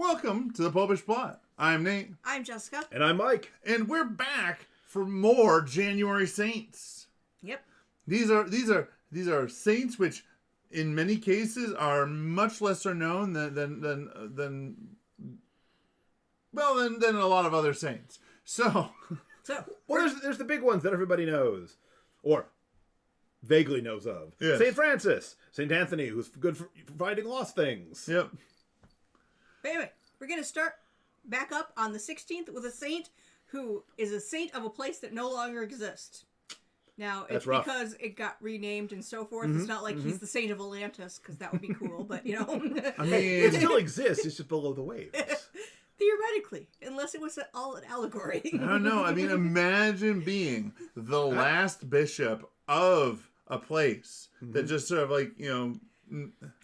Welcome to the Popish Plot. I'm Nate. I'm Jessica. And I'm Mike. And we're back for more January saints. Yep. These are saints which in many cases are much lesser known than a lot of other saints. So well, there's the big ones that everybody knows, or vaguely knows of. Yes. St. Francis, St. Anthony, who's good for finding lost things. Yep. But anyway, we're going to start back up on the 16th with a saint who is a saint of a place that no longer exists. Now, it's because it got renamed and so forth. Mm-hmm. It's not like he's the saint of Atlantis, because that would be cool, but, you know. I mean, it still exists. It's just below the waves. Theoretically, unless it was all an allegory. I don't know. I mean, imagine being the last bishop of a place that just sort of like, you know...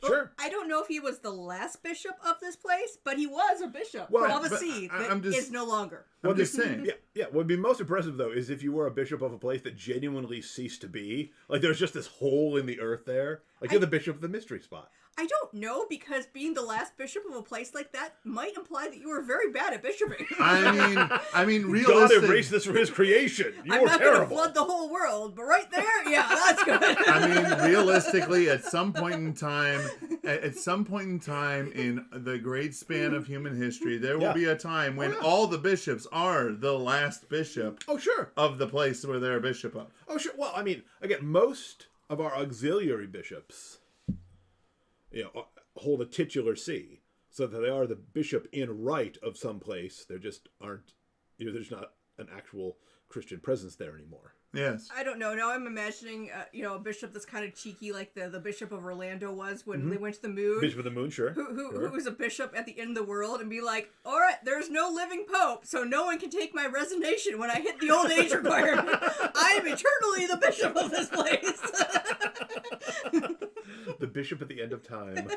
Sure. I don't know if he was the last bishop of this place, but he was a bishop of a see that is no longer. I'm just saying. Yeah. What would be most impressive, though, is if you were a bishop of a place that genuinely ceased to be. Like, there's just this hole in the earth there. Like, you're the bishop of the mystery spot. I don't know, because being the last bishop of a place like that might imply that you were very bad at bishoping. I mean, God erased this from his creation. You were terrible. I'm not going to flood the whole world, but right there, yeah, that's good. I mean, realistically, at some point in time in the great span of human history, there will be a time when all the bishops are the last bishop. Oh, sure. Of the place where they're a bishop of. Oh, sure. Well, I mean, again, most of our auxiliary bishops, hold a titular see, so that they are the bishop in right of some place. They just aren't, there's not an actual Christian presence there anymore. Yes. I don't know. Now I'm imagining, a bishop that's kind of cheeky, like the bishop of Orlando was when they went to the moon. Bishop of the moon, sure. Who was a bishop at the end of the world and be like, all right, there's no living pope, so no one can take my resignation when I hit the old age requirement. I am eternally the bishop of this place. The bishop at the end of time.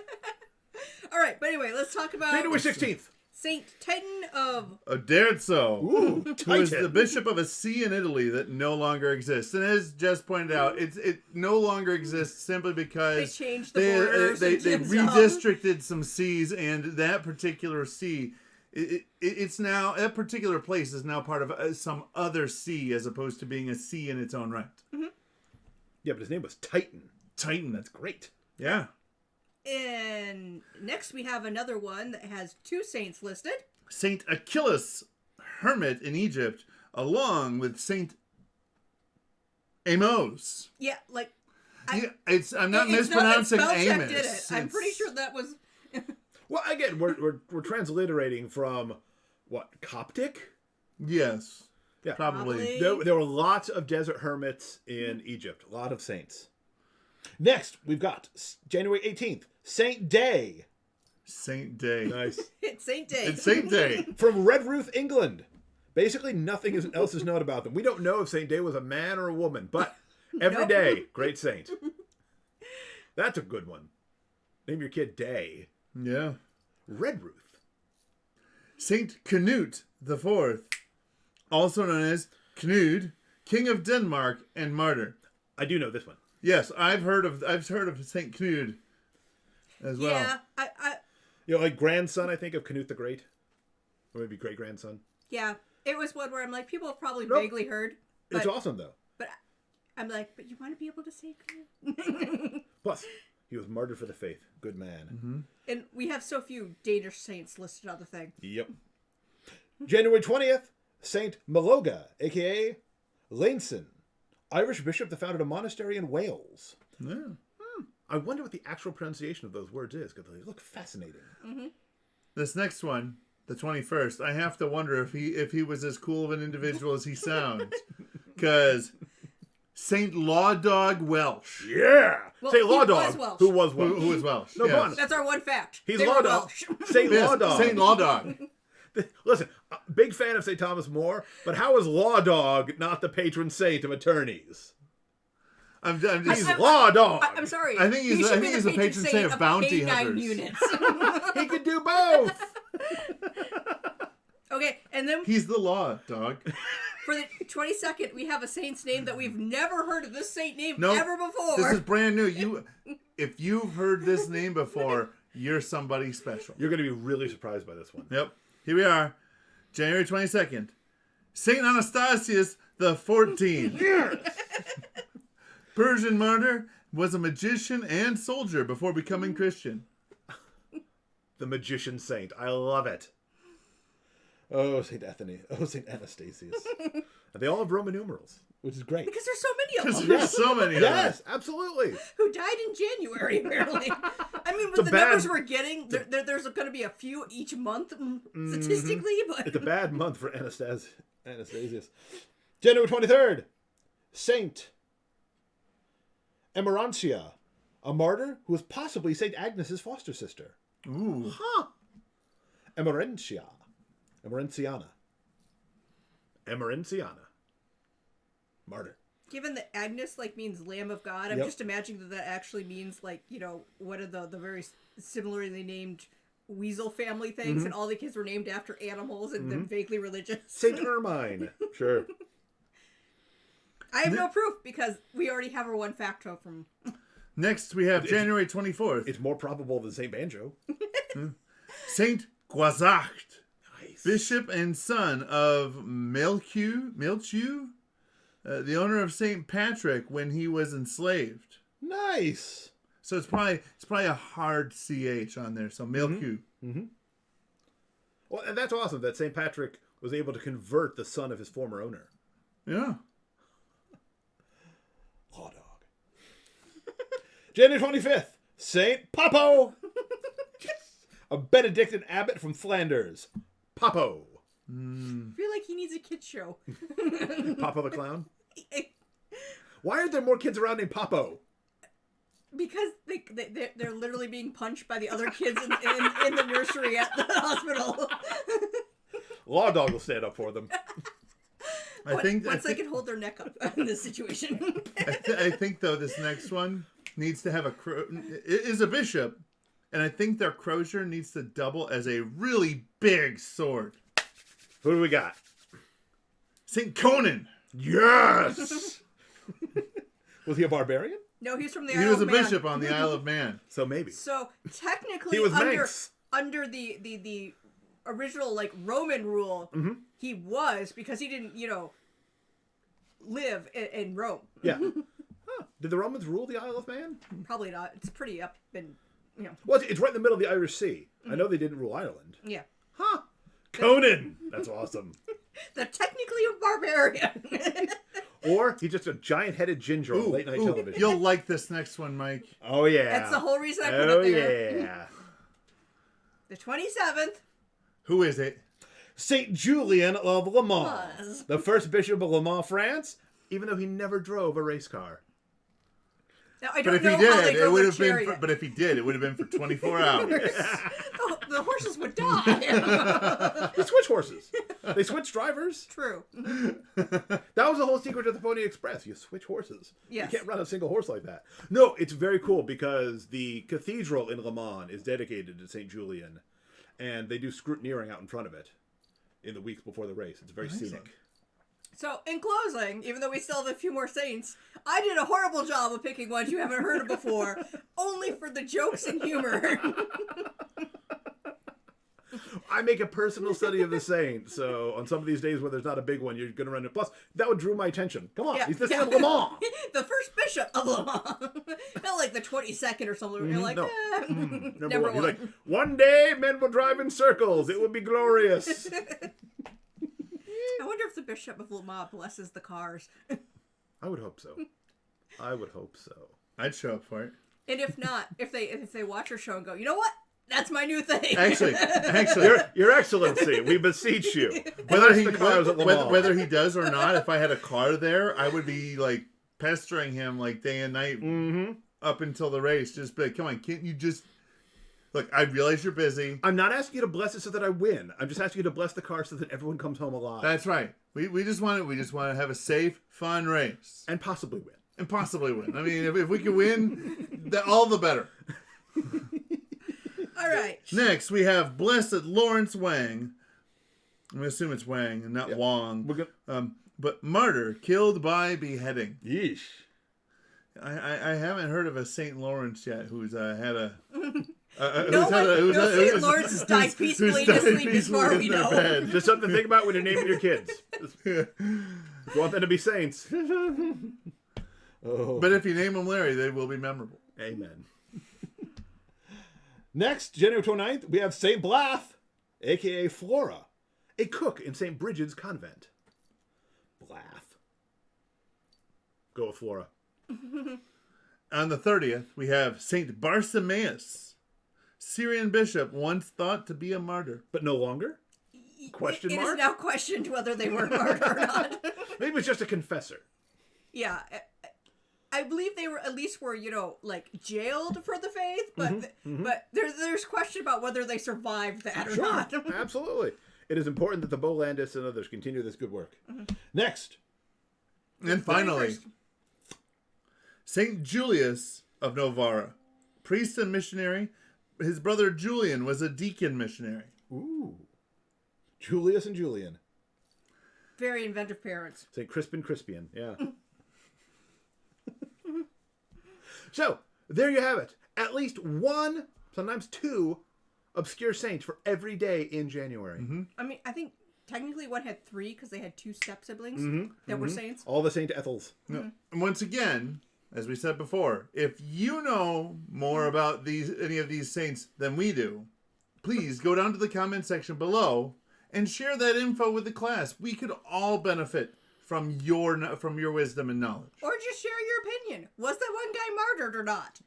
All right, but anyway, let's talk about January 16th. St Titan of Oderzo, who is the bishop of a see in Italy that no longer exists. And as Jess pointed out, it no longer exists simply because they changed the borders. They redistricted some sees, and that particular see, it's now, that particular place is now part of some other see as opposed to being a see in its own right. Mm-hmm. Yeah, but his name was Titan. Titan, that's great. Yeah. And next we have another one that has two saints listed. St Achillas, hermit in Egypt, along with St Amos. Yeah, like... I'm not mispronouncing Amos. Did it. I'm pretty sure that was... Well, again, we're transliterating from, Coptic? Yes. Yeah. Probably. There were lots of desert hermits in Egypt. A lot of saints. Next, we've got January 18th, Saint Day. Saint Day. Nice. It's Saint Day. It's Saint Day. From Redruth, England. Basically, nothing else is known about them. We don't know if Saint Day was a man or a woman, but every day, great saint. That's a good one. Name your kid Day. Yeah. Redruth. Saint Canute IV, also known as Knud, King of Denmark and martyr. I do know this one. Yes, I've heard of Saint Knud as well. Yeah, like grandson, I think, of Canute the Great, or maybe great grandson. Yeah, it was one where I'm like, people have probably vaguely heard. But, it's awesome though. But I'm like, but you want to be able to say Knud? Plus, he was martyred for the faith. Good man. Mm-hmm. And we have so few Danish saints listed on the thing. Yep. January 20th, St Molagga, a.k.a. Laincin, Irish bishop that founded a monastery in Wales. Yeah. I wonder what the actual pronunciation of those words is, because they look fascinating. Mm-hmm. This next one, the 21st, I have to wonder if he was as cool of an individual as he sounds. Because St Lawdog Welsh. Yeah! Well, St Lawdog, who was Welsh. Who was Welsh. No fun. That's our one fact. He's Lawdog. St Lawdog. St Lawdog. Listen, big fan of St. Thomas More, but how is Lawdog not the patron saint of attorneys? He's Lawdog. I'm sorry. I think he's the patron saint of bounty hunters. Units. He could do both. Okay, and then he's the law dog. For the 22nd, we have a saint's name that we've never heard of this saint name Nope. ever before. This is brand new. If you've heard this name before, you're somebody special. You're going to be really surprised by this one. Yep. Here we are. January 22nd. St Anastasius XIV. Yes! Persian martyr, was a magician and soldier before becoming Christian. The magician saint. I love it. Oh, St. Anthony. Oh, St. Anastasius. And they all have Roman numerals, which is great. Because there's so many of them. There's so many of them. Yes, absolutely. Who died in January, apparently. I mean, with the numbers we're getting, there's going to be a few each month, statistically. But It's a bad month for Anastasius. January 23rd. Saint Emerentiana, a martyr who was possibly St. Agnes's foster sister. Ooh. Huh. Emerentiana. Martyr. given that Agnes means Lamb of God, I'm just imagining that actually means one of the very similarly named weasel family things, and all the kids were named after animals and they're vaguely religious. Saint Ermine. Sure. I have no proof because we already have our one facto from. Next, we have January 24th. It's more probable than Saint Banjo. Saint Guasacht, Nice. bishop and son of Milchu, the owner of St. Patrick when he was enslaved. Nice. So it's probably a hard CH on there. So Milchu. Well, and that's awesome that St. Patrick was able to convert the son of his former owner. Yeah. Lawdog. January 25th, Saint Poppo. A Benedictine abbot from Flanders. Poppo. I feel like he needs a kid show. Poppo the clown? Why are there more kids around named Poppo? Because they're literally being punched by the other kids in the nursery at the hospital. Lawdog will stand up for them. Once they can hold their neck up in this situation. I think, though, this next one needs to have it is a bishop, and I think their crozier needs to double as a really big sword. Who do we got? St. Conan. Yes! Was he a barbarian? No, he's from the He Isle was of a Man. bishop on the Isle of Man. So maybe. So technically, He was Manx. under the original Roman rule, he was, because he didn't live in Rome. Yeah. Huh. Did the Romans rule the Isle of Man? Probably not. It's pretty up and Well, it's right in the middle of the Irish Sea. I know they didn't rule Ireland. yeah. Huh. Conan! That's awesome. They're technically a barbarian. Or he's just a giant-headed ginger on late-night television. You'll like this next one, Mike. Oh, yeah. That's the whole reason I put it there. Yeah. The 27th. Who is it? St. Julian of Le Mans. The first bishop of Le Mans, France, even though he never drove a race car. Now, I But don't if he know how they did, it drove would a have been. chariot. But if he did, it would have been for 24 hours. The horses would die. They switch horses. They switch drivers. True. That was the whole secret of the Pony Express. You switch horses. Yes. You can't run a single horse like that. No, it's very cool because the cathedral in Le Mans is dedicated to St. Julian. And they do scrutineering out in front of it in the weeks before the race. It's very scenic. So, in closing, even though we still have a few more saints, I did a horrible job of picking ones you haven't heard of before, only for the jokes and humor. I make a personal study of the saint, so on some of these days where there's not a big one, you're going to run it. Plus, that would drew my attention. Come on, he's the Saint of Le Mans. The first bishop of Le Mans. Not like the 22nd or something. You're like, no. Number one. He's like, one day men will drive in circles. It would be glorious. I wonder if the bishop of Le Mans blesses the cars. I would hope so. I'd show up for it. And if not, if they watch our show and go, you know what? That's my new thing. Actually, Your Excellency, we beseech you. whether Whether he does or not, if I had a car there, I would be pestering him day and night up until the race. Just be like, come on, can't you just look? I realize you're busy. I'm not asking you to bless it so that I win. I'm just asking you to bless the car so that everyone comes home alive. That's right. We just want to have a safe, fun race And possibly win. and possibly win. I mean, if we can win, all the better. All right. Next, we have Blessed Lawrence Wang. I'm going to assume it's Wang and not Wang. But martyr, killed by beheading. Yeesh. I haven't heard of a St. Lawrence yet who's had a No St. Lawrence has died peacefully to sleep as far as we know. Just something to think about when you're naming your kids. You want them to be saints. Oh. But if you name them Larry, they will be memorable. Amen. Next, January 29th, we have St. Blath, a.k.a. Flora, a cook in St. Bridget's convent. Blath. Go with Flora. On the 30th, we have St. Barsimaeus, Syrian bishop, once thought to be a martyr. But no longer? Question mark? It is now questioned whether they were martyred or not. Maybe it's just a confessor. Yeah. I believe they were jailed for the faith, but but there's question about whether they survived that or not. Absolutely. It is important that the Bolandis and others continue this good work. Next. And finally, St. Julius of Novara, priest and missionary. His brother Julian was a deacon missionary. Ooh. Julius and Julian. Very inventive parents. St. Crispin Crispian, yeah. So, there you have it. At least one, sometimes two, obscure saints for every day in January. Mm-hmm. I mean, I think technically one had three because they had two step-siblings that were saints. All the St. Ethels. No. And once again, as we said before, if you know more about any of these saints than we do, please go down to the comment section below and share that info with the class. We could all benefit from your wisdom and knowledge. Or just share your opinion. Was that one guy martyred or not?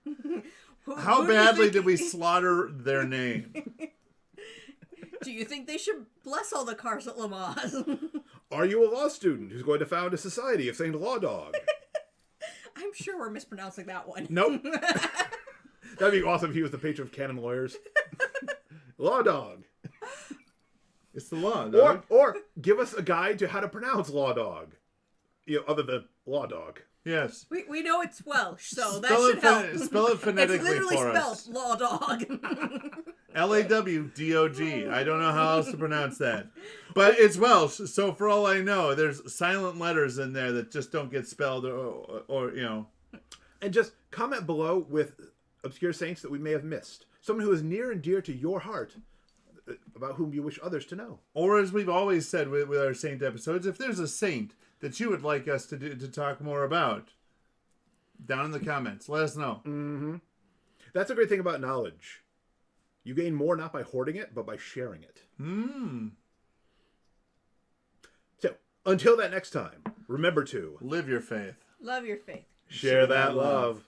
How badly did we slaughter their name? Do you think they should bless all the cars at Le Mans? Are you a law student who's going to found a society of St. Lawdog? I'm sure we're mispronouncing that one. Nope. That'd be awesome if he was the patron of canon lawyers. Lawdog. It's the law, dog. Or give us a guide to how to pronounce Lawdog. Other than Lawdog. Yes. We know it's Welsh, so that should help. Spell it phonetically it's literally for us. spelled Lawdog. Lawdog. I don't know how else to pronounce that. But it's Welsh, so for all I know, there's silent letters in there that just don't get spelled or. And just comment below with obscure saints that we may have missed. Someone who is near and dear to your heart, about whom you wish others to know. Or as we've always said with our saint episodes, if there's a saint that you would like us to talk more about, down in the comments, let us know. Mm-hmm. That's a great thing about knowledge. You gain more not by hoarding it, but by sharing it. So, until that next time, remember to live your faith. Love your faith. Share that love.